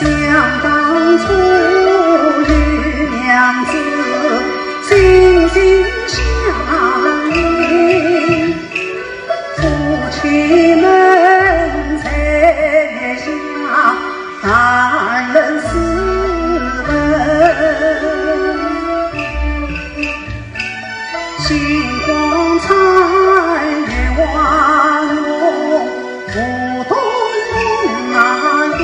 想当初与娘子心心相印，夫妻们才下三人四门，星光灿月万龙不动那云，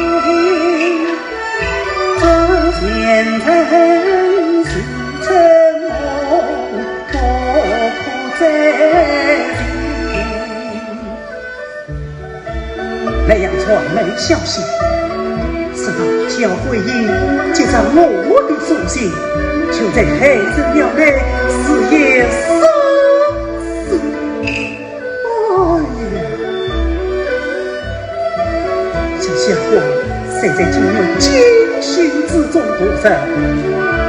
这前尘是尘梦，多苦在心。那样传媒消息，是到小桂英接上我的书信，就在黑色庙内事业生死。哎呀，这下官现在竟有惊心之中过生，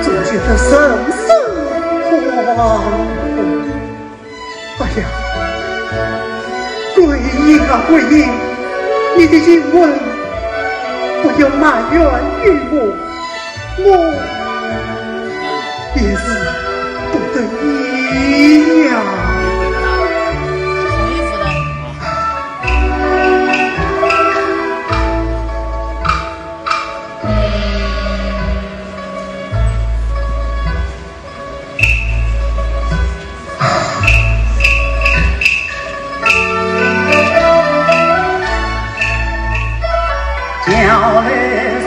总觉得生死惶惶。哎呀，桂英啊桂英，你的英文不要埋怨于我也是不得已呀。好意思的。桥楼上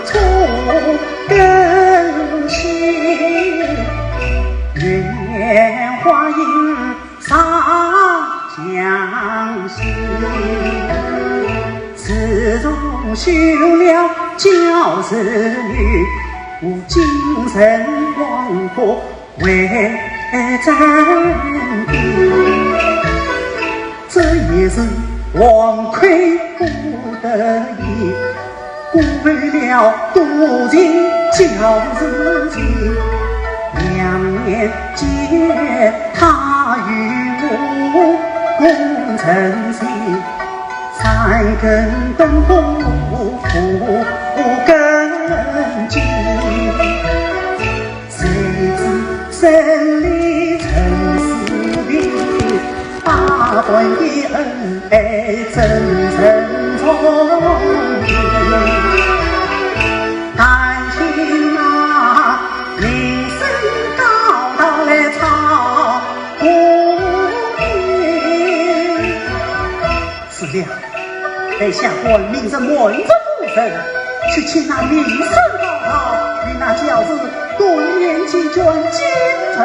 初更新，月花映上江心，自从休了教子女，我精神惶惑为真谛，这也是枉亏不得已，故为了多情教自己，2年间他与我共成亲，3根灯火不根基，谁知生离成死别，大段的恩爱真诚重叠，感情啊名声高到了朝不平。是这样，待下官命着文职部分去请那名声高考与那教子多年期间精诚